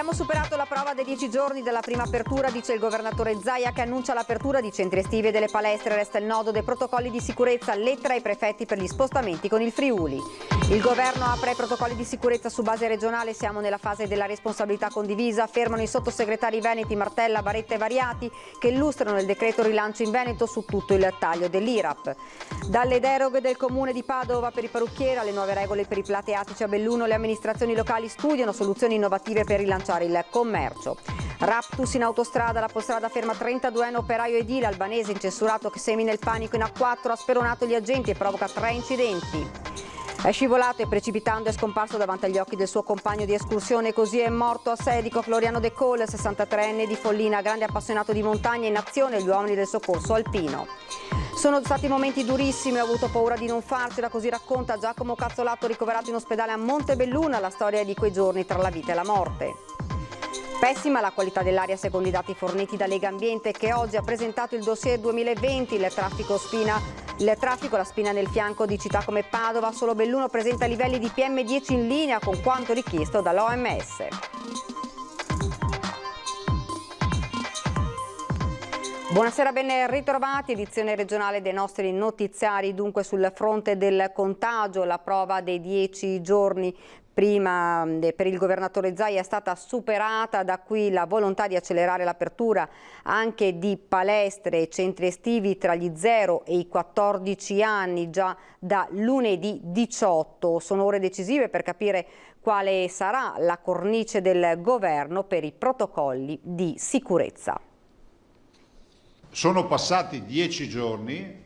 Abbiamo superato la prova dei 10 giorni della prima apertura, dice il governatore Zaia, che annuncia l'apertura di centri estivi e delle palestre. Resta il nodo dei protocolli di sicurezza, lettera ai prefetti per gli spostamenti con il Friuli. Il governo apre i protocolli di sicurezza su base regionale, siamo nella fase della responsabilità condivisa, affermano i sottosegretari veneti Martella, Baretta e Variati, che illustrano il decreto rilancio in Veneto su tutto il taglio dell'IRAP. Dalle deroghe del comune di Padova per i parrucchieri alle nuove regole per i plateatici a Belluno, le amministrazioni locali studiano soluzioni innovative per rilanciare il commercio. Raptus in autostrada, la Polstrada ferma 32enne operaio edile albanese incensurato che semina il panico in A4, ha speronato gli agenti e provoca 3 incidenti. È scivolato e precipitando è scomparso davanti agli occhi del suo compagno di escursione, così è morto a Sedico Floriano De Cole, 63enne di Follina, grande appassionato di montagna, in azione gli uomini del soccorso alpino. Sono stati momenti durissimi, ho avuto paura di non farcela, così racconta Giacomo Cazzolato, ricoverato in ospedale a Montebelluna, la storia di quei giorni tra la vita e la morte. Pessima la qualità dell'aria secondo i dati forniti da Lega Ambiente, che oggi ha presentato il dossier 2020, il traffico, la spina nel fianco di città come Padova, solo Belluno presenta livelli di PM10 in linea con quanto richiesto dall'OMS. Buonasera, ben ritrovati, edizione regionale dei nostri notiziari. Dunque sul fronte del contagio, la prova dei 10 giorni prima per il governatore Zaia è stata superata, da qui la volontà di accelerare l'apertura anche di palestre e centri estivi tra gli 0 e i 14 anni già da lunedì 18. Sono ore decisive per capire quale sarà la cornice del governo per i protocolli di sicurezza. Sono passati 10 giorni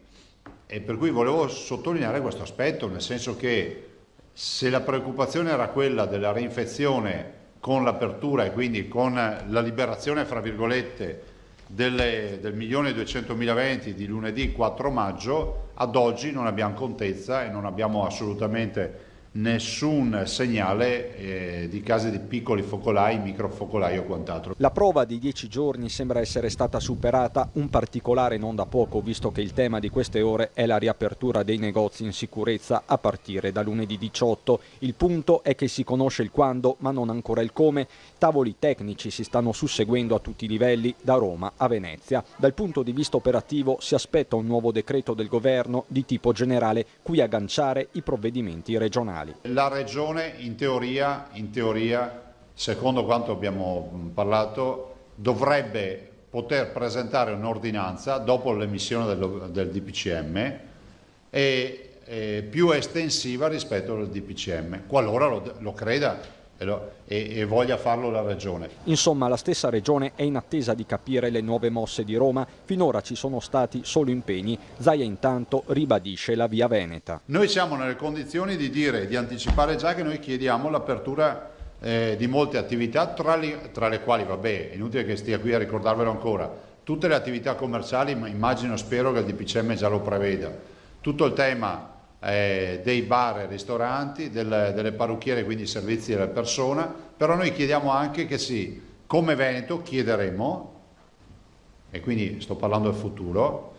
e per cui volevo sottolineare questo aspetto, nel senso che se la preoccupazione era quella della reinfezione con l'apertura e quindi con la liberazione, fra virgolette, del 1.200.000 eventi di lunedì 4 maggio, ad oggi non abbiamo contezza e non abbiamo assolutamente nessun segnale di casi di piccoli focolai, microfocolai o quant'altro. La prova di 10 giorni sembra essere stata superata, un particolare non da poco, visto che il tema di queste ore è la riapertura dei negozi in sicurezza a partire da lunedì 18. Il punto è che si conosce il quando, ma non ancora il come. Tavoli tecnici si stanno susseguendo a tutti i livelli, da Roma a Venezia. Dal punto di vista operativo si aspetta un nuovo decreto del governo di tipo generale, cui agganciare i provvedimenti regionali. La Regione in teoria, secondo quanto abbiamo parlato, dovrebbe poter presentare un'ordinanza dopo l'emissione del DPCM e più estensiva rispetto al DPCM, qualora lo creda e voglia farlo la Regione. Insomma, la stessa Regione è in attesa di capire le nuove mosse di Roma. Finora ci sono stati solo impegni. Zaia intanto ribadisce la via veneta. Noi siamo nelle condizioni di anticipare già che noi chiediamo l'apertura di molte attività, tra le quali, vabbè, è inutile che stia qui a ricordarvelo ancora, tutte le attività commerciali, ma immagino, spero che il DPCM già lo preveda. Tutto il tema dei bar e ristoranti, delle parrucchiere, quindi servizi della persona, però noi chiediamo anche che sì, come Veneto chiederemo, e quindi sto parlando del futuro,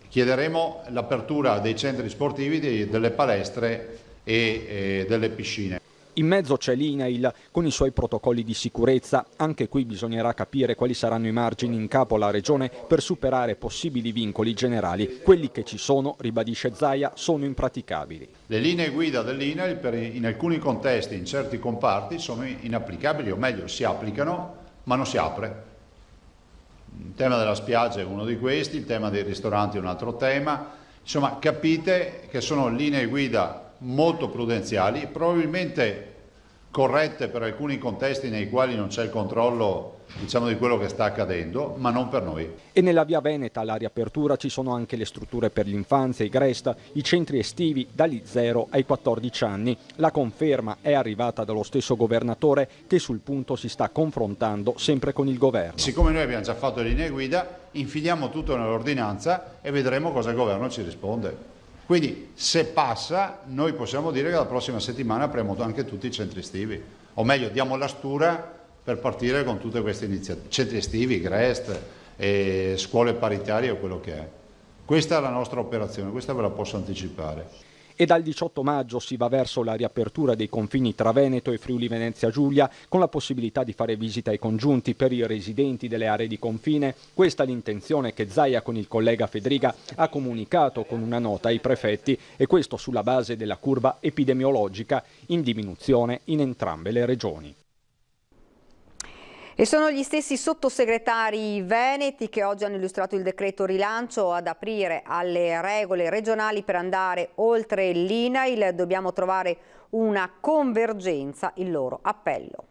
chiederemo l'apertura dei centri sportivi, delle palestre e delle piscine. In mezzo c'è l'INAIL con i suoi protocolli di sicurezza. Anche qui bisognerà capire quali saranno i margini in capo alla Regione per superare possibili vincoli generali. Quelli che ci sono, ribadisce Zaia, sono impraticabili. Le linee guida dell'INAIL in alcuni contesti, in certi comparti, sono inapplicabili, o meglio si applicano ma non si apre. Il tema della spiaggia è uno di questi, il tema dei ristoranti è un altro tema. Insomma, capite che sono linee guida molto prudenziali, probabilmente corrette per alcuni contesti nei quali non c'è il controllo, diciamo, di quello che sta accadendo, ma non per noi. E nella via veneta alla riapertura ci sono anche le strutture per l'infanzia, i GREST, i centri estivi dagli 0 ai 14 anni. La conferma è arrivata dallo stesso governatore, che sul punto si sta confrontando sempre con il governo. Siccome noi abbiamo già fatto le linee guida, infiliamo tutto nell'ordinanza e vedremo cosa il governo ci risponde. Quindi se passa, noi possiamo dire che la prossima settimana apriamo anche tutti i centri estivi, o meglio diamo la stura per partire con tutte queste iniziative, centri estivi, GREST, scuole paritarie o quello che è. Questa è la nostra operazione, questa ve la posso anticipare. E dal 18 maggio si va verso la riapertura dei confini tra Veneto e Friuli Venezia Giulia, con la possibilità di fare visita ai congiunti per i residenti delle aree di confine. Questa è l'intenzione che Zaia con il collega Fedriga ha comunicato con una nota ai prefetti, e questo sulla base della curva epidemiologica in diminuzione in entrambe le regioni. E sono gli stessi sottosegretari veneti che oggi hanno illustrato il decreto rilancio ad aprire alle regole regionali per andare oltre l'INAIL. Dobbiamo trovare una convergenza, il loro appello.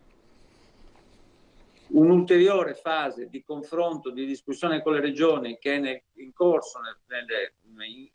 Un'ulteriore fase di confronto, di discussione con le regioni che è in corso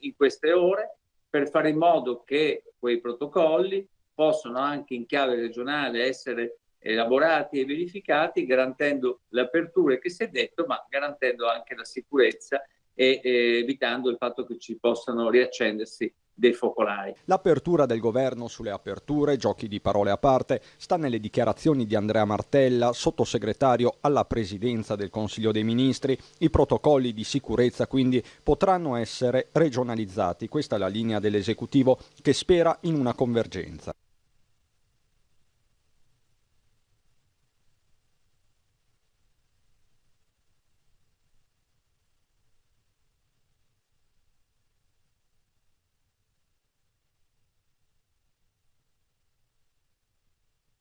in queste ore, per fare in modo che quei protocolli possano anche in chiave regionale essere elaborati e verificati, garantendo le aperture che si è detto, ma garantendo anche la sicurezza e evitando il fatto che ci possano riaccendersi dei focolai. L'apertura del governo sulle aperture, giochi di parole a parte, sta nelle dichiarazioni di Andrea Martella, sottosegretario alla presidenza del Consiglio dei Ministri. I protocolli di sicurezza quindi potranno essere regionalizzati. Questa è la linea dell'esecutivo che spera in una convergenza.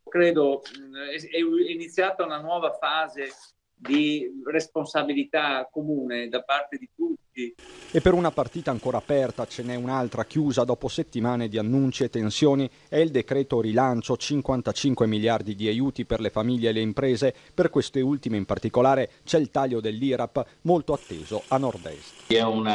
Credo è iniziata una nuova fase di responsabilità comune da parte di tutti. E per una partita ancora aperta ce n'è un'altra chiusa dopo settimane di annunci e tensioni. È il decreto rilancio, 55 miliardi di aiuti per le famiglie e le imprese. Per queste ultime in particolare c'è il taglio dell'IRAP molto atteso a nord-est. È un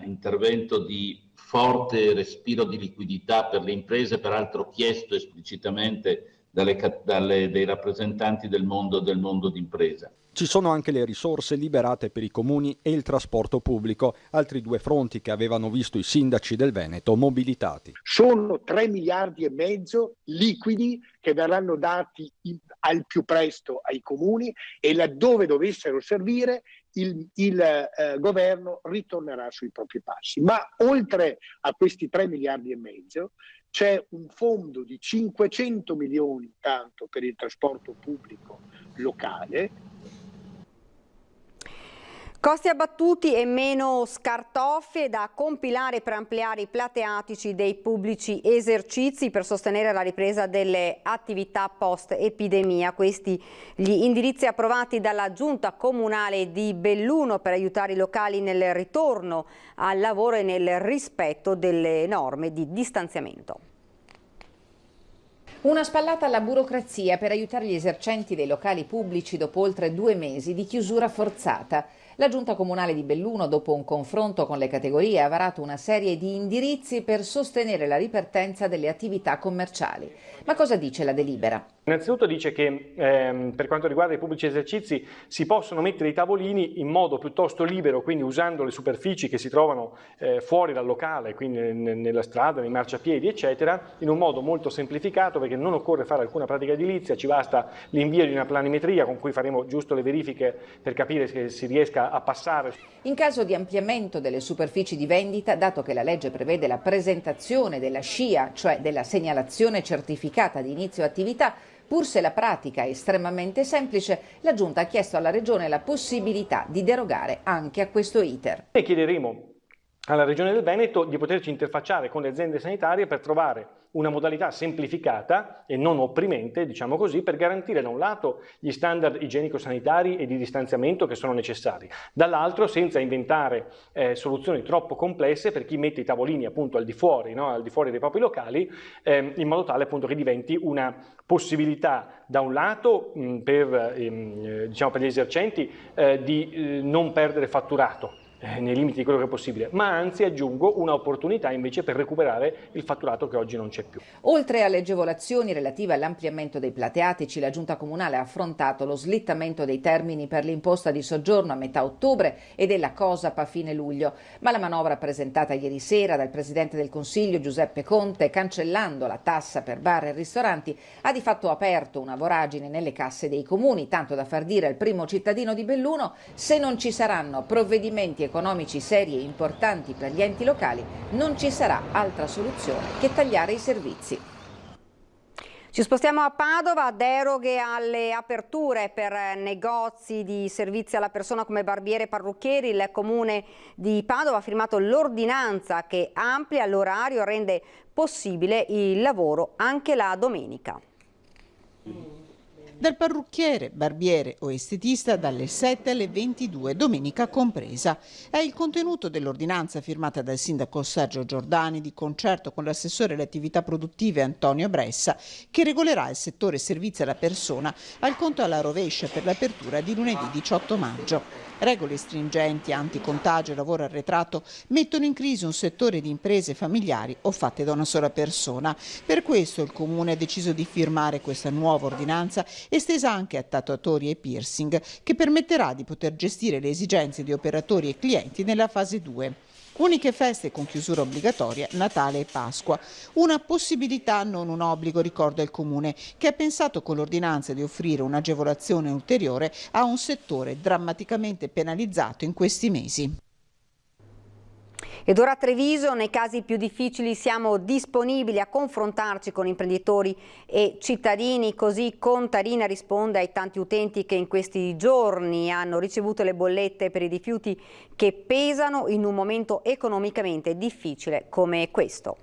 intervento di forte respiro di liquidità per le imprese, peraltro chiesto esplicitamente dei rappresentanti del mondo d'impresa. Ci sono anche le risorse liberate per i comuni e il trasporto pubblico, altri due fronti che avevano visto i sindaci del Veneto mobilitati. Sono 3 miliardi e mezzo liquidi che verranno dati al più presto ai comuni, e laddove dovessero servire il governo ritornerà sui propri passi. Ma oltre a questi 3 miliardi e mezzo c'è un fondo di 500 milioni intanto per il trasporto pubblico locale. Costi abbattuti e meno scartoffie da compilare per ampliare i plateatici dei pubblici esercizi per sostenere la ripresa delle attività post-epidemia. Questi gli indirizzi approvati dalla Giunta Comunale di Belluno per aiutare i locali nel ritorno al lavoro e nel rispetto delle norme di distanziamento. Una spallata alla burocrazia per aiutare gli esercenti dei locali pubblici dopo oltre 2 mesi di chiusura forzata. La Giunta Comunale di Belluno, dopo un confronto con le categorie, ha varato una serie di indirizzi per sostenere la ripartenza delle attività commerciali. Ma cosa dice la delibera? Innanzitutto dice che per quanto riguarda i pubblici esercizi si possono mettere i tavolini in modo piuttosto libero, quindi usando le superfici che si trovano fuori dal locale, quindi nella strada, nei marciapiedi, eccetera, in un modo molto semplificato, perché non occorre fare alcuna pratica edilizia, ci basta l'invio di una planimetria con cui faremo giusto le verifiche per capire se si riesca a passare. In caso di ampliamento delle superfici di vendita, dato che la legge prevede la presentazione della SCIA, cioè della segnalazione certificata di inizio attività, pur se la pratica è estremamente semplice, la Giunta ha chiesto alla Regione la possibilità di derogare anche a questo iter. E chiederemo alla Regione del Veneto di poterci interfacciare con le aziende sanitarie per trovare una modalità semplificata e non opprimente, diciamo così, per garantire da un lato gli standard igienico-sanitari e di distanziamento che sono necessari, dall'altro senza inventare soluzioni troppo complesse per chi mette i tavolini appunto al di fuori dei propri locali, in modo tale appunto che diventi una possibilità da un lato per gli esercenti di non perdere fatturato nei limiti di quello che è possibile, ma anzi aggiungo un'opportunità invece per recuperare il fatturato che oggi non c'è più. Oltre alle agevolazioni relative all'ampliamento dei plateatici, la Giunta Comunale ha affrontato lo slittamento dei termini per l'imposta di soggiorno a metà ottobre e della COSAP a fine luglio, ma la manovra presentata ieri sera dal Presidente del Consiglio Giuseppe Conte, cancellando la tassa per bar e ristoranti, ha di fatto aperto una voragine nelle casse dei comuni, tanto da far dire al primo cittadino di Belluno: se non ci saranno provvedimenti economici seri e importanti per gli enti locali, non ci sarà altra soluzione che tagliare i servizi. Ci spostiamo a Padova, deroghe alle aperture per negozi di servizi alla persona come barbiere e parrucchieri. Il comune di Padova ha firmato l'ordinanza che amplia l'orario e rende possibile il lavoro anche la domenica. Dal parrucchiere, barbiere o estetista dalle 7 alle 22, domenica compresa. È il contenuto dell'ordinanza firmata dal sindaco Sergio Giordani di concerto con l'assessore alle attività produttive Antonio Bressa, che regolerà il settore servizi alla persona al conto alla rovescia per l'apertura di lunedì 18 maggio. Regole stringenti, anticontagio e lavoro arretrato mettono in crisi un settore di imprese familiari o fatte da una sola persona. Per questo il Comune ha deciso di firmare questa nuova ordinanza estesa anche a tatuatori e piercing, che permetterà di poter gestire le esigenze di operatori e clienti nella fase 2. Uniche feste con chiusura obbligatoria, Natale e Pasqua. Una possibilità, non un obbligo, ricorda il Comune, che ha pensato con l'ordinanza di offrire un'agevolazione ulteriore a un settore drammaticamente penalizzato in questi mesi. Ed ora a Treviso, nei casi più difficili siamo disponibili a confrontarci con imprenditori e cittadini, così Contarina risponde ai tanti utenti che in questi giorni hanno ricevuto le bollette per i rifiuti che pesano in un momento economicamente difficile come questo.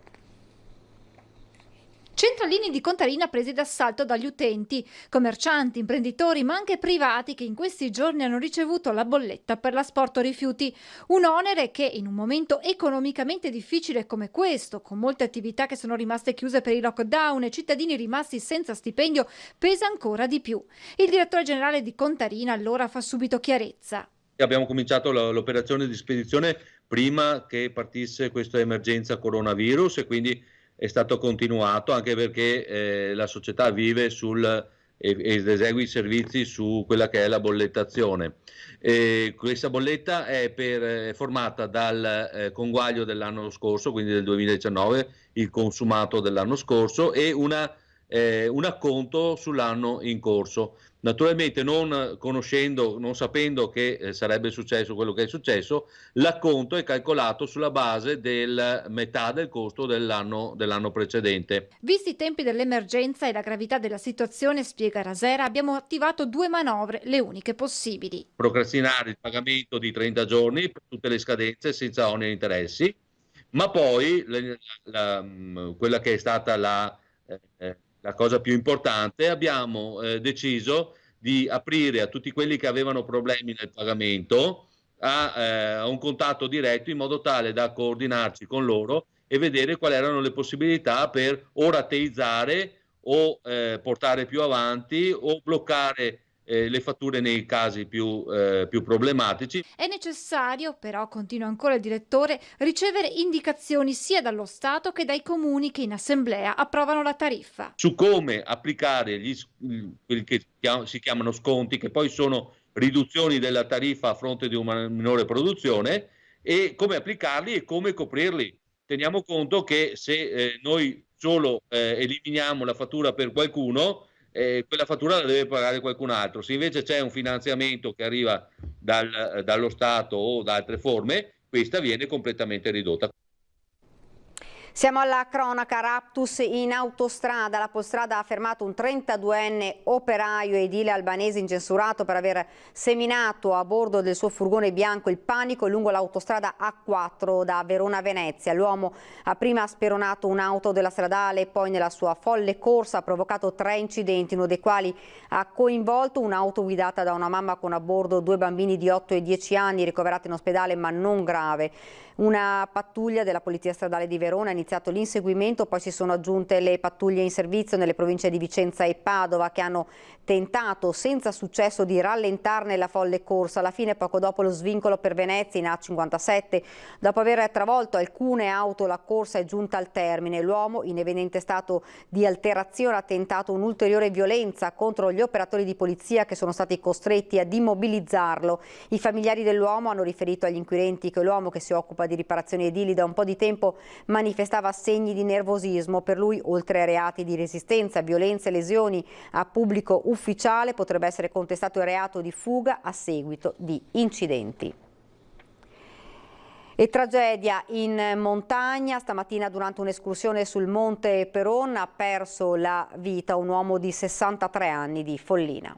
Centralini di Contarina presi d'assalto dagli utenti, commercianti, imprenditori ma anche privati che in questi giorni hanno ricevuto la bolletta per l'asporto rifiuti. Un onere che in un momento economicamente difficile come questo, con molte attività che sono rimaste chiuse per il lockdown e cittadini rimasti senza stipendio, pesa ancora di più. Il direttore generale di Contarina allora fa subito chiarezza. Abbiamo cominciato l'operazione di spedizione prima che partisse questa emergenza coronavirus e quindi è stato continuato, anche perché la società vive ed esegue i servizi su quella che è la bollettazione. Questa bolletta è formata dal conguaglio dell'anno scorso, quindi del 2019, il consumato dell'anno scorso, e un acconto sull'anno in corso. Naturalmente non sapendo che sarebbe successo quello che è successo, l'acconto è calcolato sulla base del metà del costo dell'anno precedente. Visti i tempi dell'emergenza e la gravità della situazione, spiega Rasera, abbiamo attivato 2 manovre, le uniche possibili. Procrastinare il pagamento di 30 giorni per tutte le scadenze senza oneri e interessi, ma poi quella che è stata la cosa più importante, abbiamo deciso di aprire a tutti quelli che avevano problemi nel pagamento a un contatto diretto, in modo tale da coordinarci con loro e vedere quali erano le possibilità per o rateizzare o portare più avanti o bloccare le fatture nei casi più problematici. È necessario, però, continua ancora il direttore, ricevere indicazioni sia dallo Stato che dai comuni che in assemblea approvano la tariffa. Su come applicare quelli che si chiamano sconti, che poi sono riduzioni della tariffa a fronte di una minore produzione, e come applicarli e come coprirli. Teniamo conto che se noi solo eliminiamo la fattura per qualcuno, quella fattura la deve pagare qualcun altro. Se invece c'è un finanziamento che arriva dallo Stato o da altre forme, questa viene completamente ridotta. Siamo alla cronaca, raptus in autostrada. La Polstrada ha fermato un 32enne operaio edile albanese incensurato per aver seminato a bordo del suo furgone bianco il panico lungo l'autostrada A4 da Verona a Venezia. L'uomo ha prima speronato un'auto della stradale e poi nella sua folle corsa ha provocato 3 incidenti, uno dei quali ha coinvolto un'auto guidata da una mamma con a bordo 2 bambini di 8 e 10 anni ricoverati in ospedale ma non grave. Una pattuglia della Polizia Stradale di Verona ha iniziato l'inseguimento, poi si sono aggiunte le pattuglie in servizio nelle province di Vicenza e Padova che hanno tentato senza successo di rallentarne la folle corsa. Alla fine, poco dopo lo svincolo per Venezia in A57, dopo aver travolto alcune auto, la corsa è giunta al termine. L'uomo, in evidente stato di alterazione, ha tentato un'ulteriore violenza contro gli operatori di polizia che sono stati costretti ad immobilizzarlo. I familiari dell'uomo hanno riferito agli inquirenti che l'uomo, che si occupa di riparazioni edili, da un po' di tempo manifestava segni di nervosismo. Per lui, oltre a reati di resistenza, violenze e lesioni a pubblico ufficiale, potrebbe essere contestato il reato di fuga a seguito di incidenti. E tragedia in montagna. Stamattina durante un'escursione sul Monte Peron ha perso la vita un uomo di 63 anni di Follina.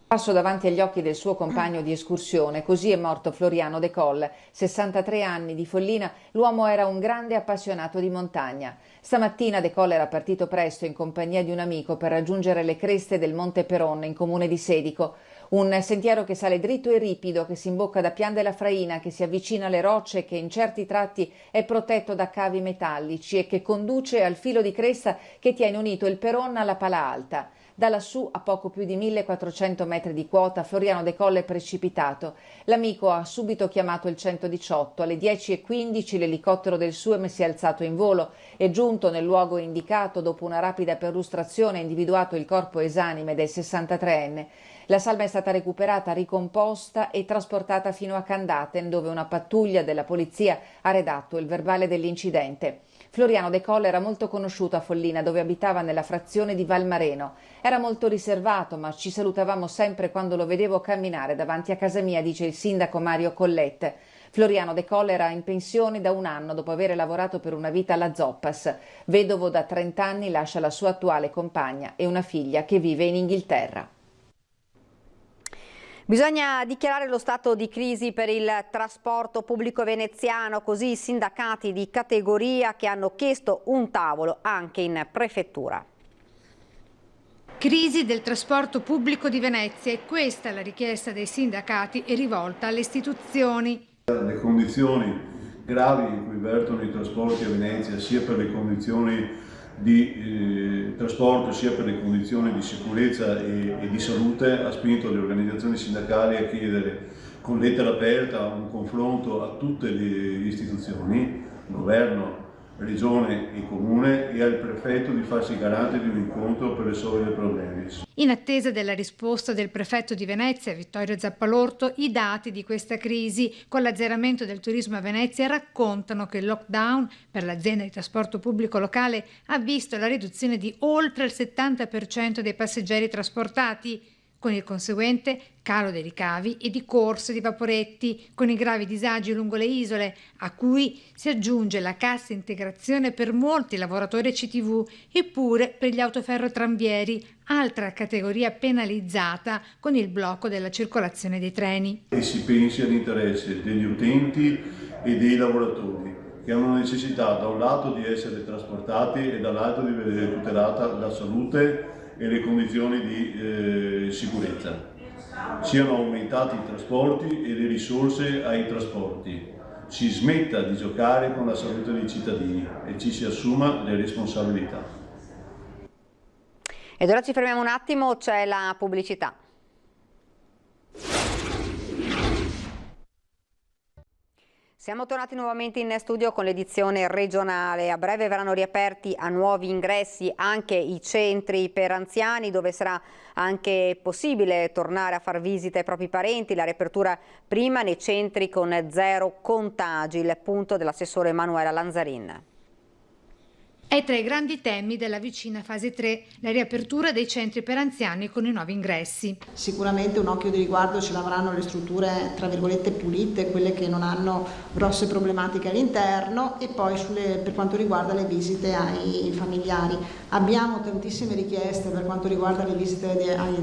Passo davanti agli occhi del suo compagno di escursione, così è morto Floriano De Colle, 63 anni di Follina. L'uomo era un grande appassionato di montagna. Stamattina De Colle era partito presto in compagnia di un amico per raggiungere le creste del Monte Peron in comune di Sedico. Un sentiero che sale dritto e ripido, che si imbocca da Pian della Fraina, che si avvicina alle rocce e che in certi tratti è protetto da cavi metallici e che conduce al filo di cresta che tiene unito il Peron alla Pala Alta. Da lassù, a poco più di 1400 metri di quota, Floriano De Colle è precipitato. L'amico ha subito chiamato il 118. Alle 10:15 l'elicottero del SUEM si è alzato in volo e, giunto nel luogo indicato, dopo una rapida perlustrazione, ha individuato il corpo esanime del 63enne. La salma è stata recuperata, ricomposta e trasportata fino a Candaten, dove una pattuglia della polizia ha redatto il verbale dell'incidente. Floriano De Colle era molto conosciuto a Follina, dove abitava nella frazione di Valmareno. Era molto riservato, ma ci salutavamo sempre quando lo vedevo camminare davanti a casa mia, dice il sindaco Mario Collette. Floriano De Colle era in pensione da un anno dopo aver lavorato per una vita alla Zoppas. Vedovo da 30 anni, lascia la sua attuale compagna e una figlia che vive in Inghilterra. Bisogna dichiarare lo stato di crisi per il trasporto pubblico veneziano, così i sindacati di categoria che hanno chiesto un tavolo anche in prefettura. Crisi del trasporto pubblico di Venezia, e questa è la richiesta dei sindacati e rivolta alle istituzioni. Le condizioni gravi in cui vertono i trasporti a Venezia, sia per le condizioni di trasporto sia per le condizioni di sicurezza e di salute, ha spinto le organizzazioni sindacali a chiedere con lettera aperta un confronto a tutte le istituzioni, governo, regione e comune, e al prefetto di farsi garante di un incontro per risolvere i problemi. In attesa della risposta del prefetto di Venezia, Vittorio Zappalorto, i dati di questa crisi con l'azzeramento del turismo a Venezia raccontano che il lockdown per l'azienda di trasporto pubblico locale ha visto la riduzione di oltre il 70% dei passeggeri trasportati, con il conseguente calo dei ricavi e di corse di vaporetti, con i gravi disagi lungo le isole, a cui si aggiunge la cassa integrazione per molti lavoratori CTV, eppure per gli autoferrotranvieri, altra categoria penalizzata con il blocco della circolazione dei treni. E si pensi all'interesse degli utenti e dei lavoratori, che hanno necessità da un lato di essere trasportati e dall'altro di vedere tutelata la salute e le condizioni di sicurezza. Siano aumentati i trasporti e le risorse ai trasporti. Si smetta di giocare con la salute dei cittadini e ci si assuma le responsabilità. Ed ora ci fermiamo un attimo, c'è la pubblicità. Siamo tornati nuovamente in studio con l'edizione regionale. A breve verranno riaperti a nuovi ingressi anche i centri per anziani, dove sarà anche possibile tornare a far visita ai propri parenti. La riapertura prima nei centri con 0 contagi, il punto dell'assessore Emanuela Lanzarin. È tra i grandi temi della vicina fase 3, la riapertura dei centri per anziani con i nuovi ingressi. Sicuramente un occhio di riguardo ce l'avranno le strutture tra virgolette pulite, quelle che non hanno grosse problematiche all'interno, e poi per quanto riguarda le visite ai familiari. Abbiamo tantissime richieste per quanto riguarda le visite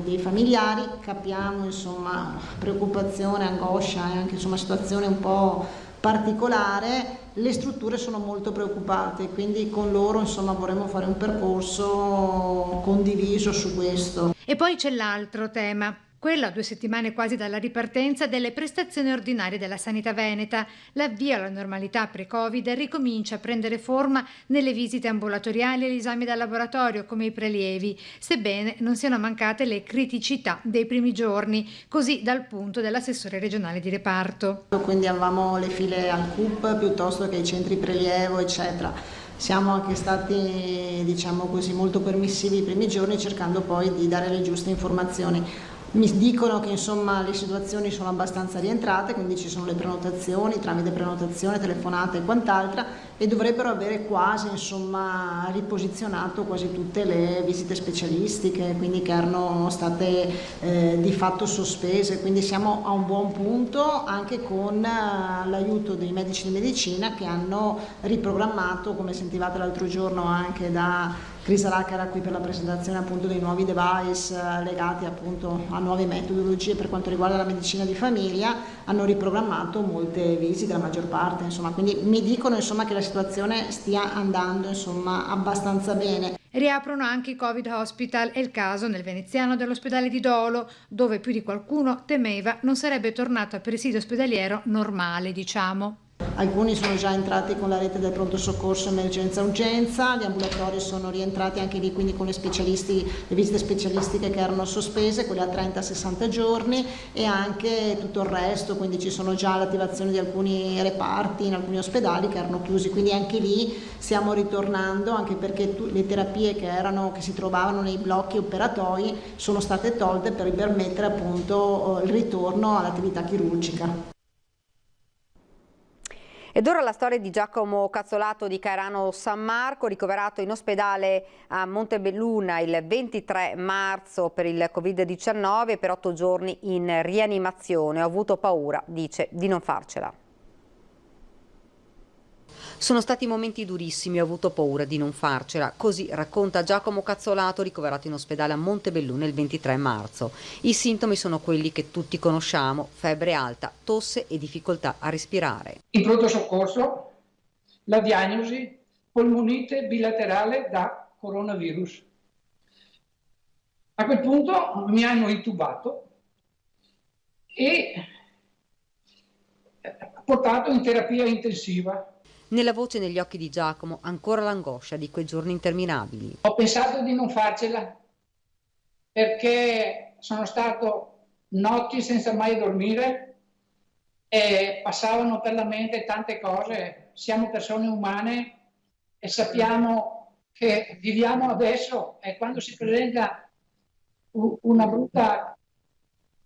dei familiari, capiamo insomma preoccupazione, angoscia e anche insomma situazione un po' particolare. Le strutture sono molto preoccupate, quindi con loro insomma vorremmo fare un percorso condiviso su questo. E poi c'è l'altro tema, quello a 2 settimane quasi dalla ripartenza delle prestazioni ordinarie della sanità veneta. L'avvio alla normalità pre-Covid ricomincia a prendere forma nelle visite ambulatoriali e gli esami da laboratorio come i prelievi, sebbene non siano mancate le criticità dei primi giorni, così dal punto dell'assessore regionale di reparto. Quindi avevamo le file al CUP piuttosto che ai centri prelievo eccetera. Siamo anche stati, diciamo così, molto permissivi i primi giorni, cercando poi di dare le giuste informazioni. Mi dicono che insomma le situazioni sono abbastanza rientrate, quindi ci sono le prenotazioni tramite prenotazione, telefonate e quant'altro, e dovrebbero avere quasi insomma riposizionato quasi tutte le visite specialistiche, quindi che erano state di fatto sospese, quindi siamo a un buon punto anche con l'aiuto dei medici di medicina che hanno riprogrammato, come sentivate l'altro giorno anche da Crisara, che era qui per la presentazione appunto dei nuovi device legati appunto a nuove metodologie per quanto riguarda la medicina di famiglia, hanno riprogrammato molte visite, la maggior parte, insomma, quindi mi dicono insomma che la situazione stia andando insomma abbastanza bene. Riaprono anche i Covid Hospital, è il caso nel veneziano dell'ospedale di Dolo, dove più di qualcuno temeva non sarebbe tornato a presidio ospedaliero normale, diciamo. Alcuni sono già entrati con la rete del pronto soccorso emergenza-urgenza, gli ambulatori sono rientrati anche lì, quindi con le visite specialistiche che erano sospese, quelle a 30-60 giorni, e anche tutto il resto, quindi ci sono già l'attivazione di alcuni reparti in alcuni ospedali che erano chiusi, quindi anche lì stiamo ritornando, anche perché le terapie che si trovavano nei blocchi operatoi sono state tolte per permettere appunto il ritorno all'attività chirurgica. Ed ora la storia di Giacomo Cazzolato di Cairano San Marco, ricoverato in ospedale a Montebelluna il 23 marzo per il Covid-19 e per 8 giorni in rianimazione. Ho avuto paura, dice, di non farcela. Sono stati momenti durissimi, ho avuto paura di non farcela, così racconta Giacomo Cazzolato, ricoverato in ospedale a Montebelluna il 23 marzo. I sintomi sono quelli che tutti conosciamo: febbre alta, tosse e difficoltà a respirare. In pronto soccorso la diagnosi: polmonite bilaterale da coronavirus. A quel punto mi hanno intubato e portato in terapia intensiva. Nella voce e negli occhi di Giacomo ancora l'angoscia di quei giorni interminabili. Ho pensato di non farcela perché sono stato notti senza mai dormire e passavano per la mente tante cose. Siamo persone umane e sappiamo che viviamo adesso, e quando si presenta una brutta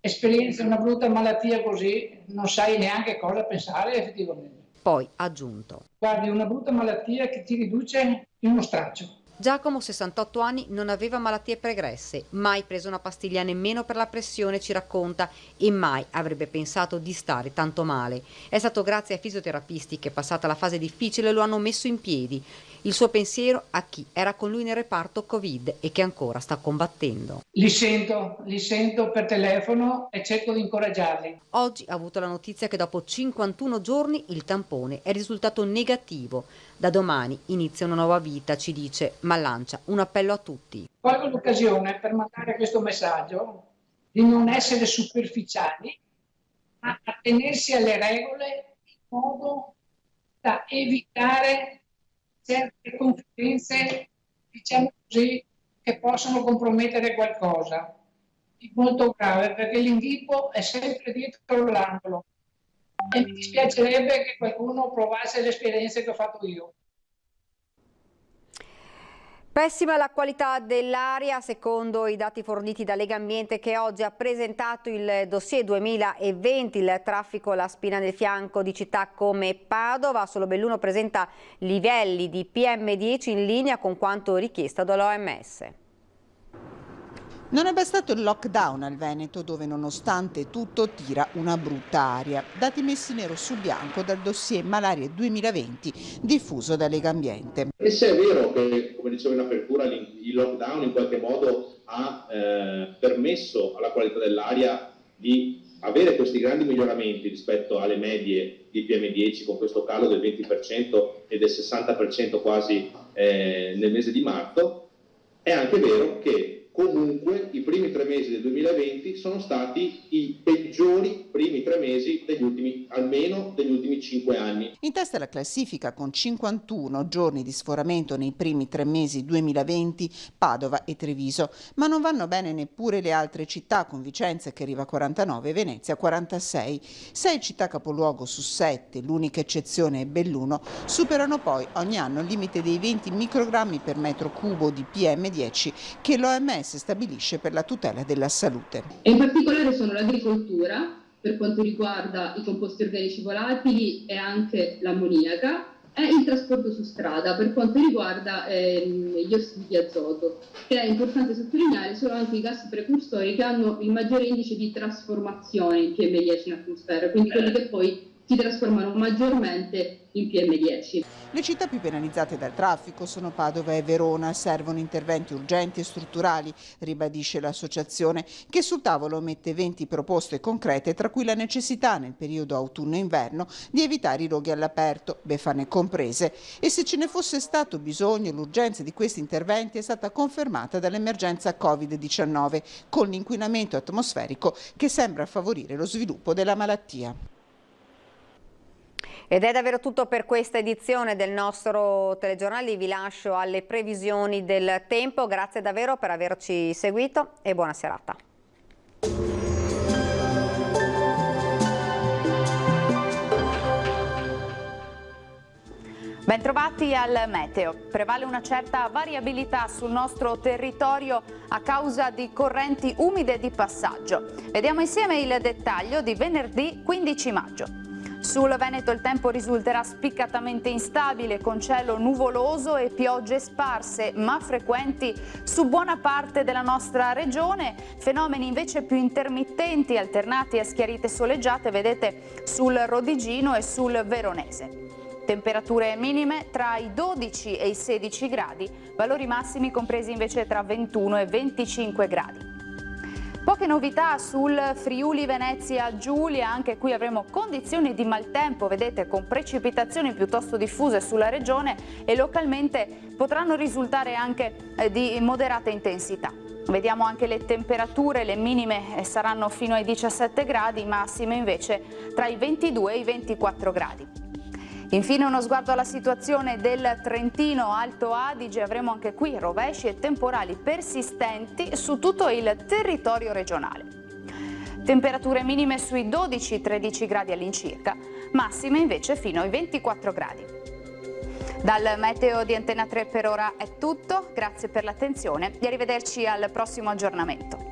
esperienza, una brutta malattia così, non sai neanche cosa pensare effettivamente. Poi ha aggiunto: guardi, una brutta malattia che ti riduce in uno straccio. Giacomo, 68 anni, non aveva malattie pregresse, mai preso una pastiglia nemmeno per la pressione, ci racconta, e mai avrebbe pensato di stare tanto male. È stato grazie ai fisioterapisti che, passata la fase difficile, lo hanno messo in piedi. Il suo pensiero a chi era con lui nel reparto Covid e che ancora sta combattendo. Li sento per telefono e cerco di incoraggiarli. Oggi ha avuto la notizia che dopo 51 giorni il tampone è risultato negativo. Da domani inizia una nuova vita, ci dice, ma lancia un appello a tutti. Colgo l'occasione per mandare questo messaggio di non essere superficiali, ma attenersi alle regole in modo da evitare certe confidenze, diciamo così, che possono compromettere qualcosa di molto grave, perché l'inghippo è sempre dietro l'angolo e mi dispiacerebbe che qualcuno provasse le esperienze che ho fatto io. Pessima la qualità dell'aria, secondo i dati forniti da Legambiente, che oggi ha presentato il dossier 2020. Il traffico, la spina nel fianco di città come Padova. Solo Belluno presenta livelli di PM10 in linea con quanto richiesto dall'OMS. Non è bastato il lockdown al Veneto, dove nonostante tutto tira una brutta aria. Dati messi nero su bianco dal dossier Malaria 2020 diffuso da Legambiente. E se è vero che, come dicevo in apertura, il lockdown in qualche modo ha permesso alla qualità dell'aria di avere questi grandi miglioramenti rispetto alle medie di PM10, con questo calo del 20% e del 60% quasi nel mese di marzo, è anche vero che comunque i primi 3 mesi del 2020 sono stati i peggiori primi 3 mesi mesi almeno degli ultimi 5 anni. In testa alla classifica con 51 giorni di sforamento nei primi 3 mesi 2020 Padova e Treviso, ma non vanno bene neppure le altre città, con Vicenza che arriva a 49 e Venezia a 46. 6 città capoluogo su 7, l'unica eccezione è Belluno, superano poi ogni anno il limite dei 20 microgrammi per metro cubo di PM10 che l'OMS stabilisce per la tutela della salute. E in particolare sono l'agricoltura, per quanto riguarda i composti organici volatili e anche l'ammoniaca, e il trasporto su strada per quanto riguarda gli ossidi di azoto, che è importante sottolineare sono anche i gas precursori che hanno il maggiore indice di trasformazione in PM10 in atmosfera, quindi quelli che poi si trasformano maggiormente in PM10. Le città più penalizzate dal traffico sono Padova e Verona. Servono interventi urgenti e strutturali, ribadisce l'associazione, che sul tavolo mette 20 proposte concrete, tra cui la necessità nel periodo autunno-inverno di evitare i roghi all'aperto, befane comprese. E se ce ne fosse stato bisogno, l'urgenza di questi interventi è stata confermata dall'emergenza Covid-19, con l'inquinamento atmosferico che sembra favorire lo sviluppo della malattia. Ed è davvero tutto per questa edizione del nostro telegiornale. Vi lascio alle previsioni del tempo. Grazie davvero per averci seguito e buona serata. Bentrovati al meteo. Prevale una certa variabilità sul nostro territorio a causa di correnti umide di passaggio. Vediamo insieme il dettaglio di venerdì 15 maggio. Sul Veneto il tempo risulterà spiccatamente instabile, con cielo nuvoloso e piogge sparse ma frequenti su buona parte della nostra regione, fenomeni invece più intermittenti alternati a schiarite soleggiate vedete sul Rodigino e sul Veronese. Temperature minime tra i 12 e i 16 gradi, valori massimi compresi invece tra 21 e 25 gradi. Poche novità sul Friuli Venezia Giulia, anche qui avremo condizioni di maltempo, vedete, con precipitazioni piuttosto diffuse sulla regione e localmente potranno risultare anche di moderata intensità. Vediamo anche le temperature, le minime saranno fino ai 17 gradi, massime invece tra i 22 e i 24 gradi. Infine uno sguardo alla situazione del Trentino Alto Adige, avremo anche qui rovesci e temporali persistenti su tutto il territorio regionale. Temperature minime sui 12-13 gradi all'incirca, massime invece fino ai 24 gradi. Dal meteo di Antena 3 per ora è tutto, grazie per l'attenzione e arrivederci al prossimo aggiornamento.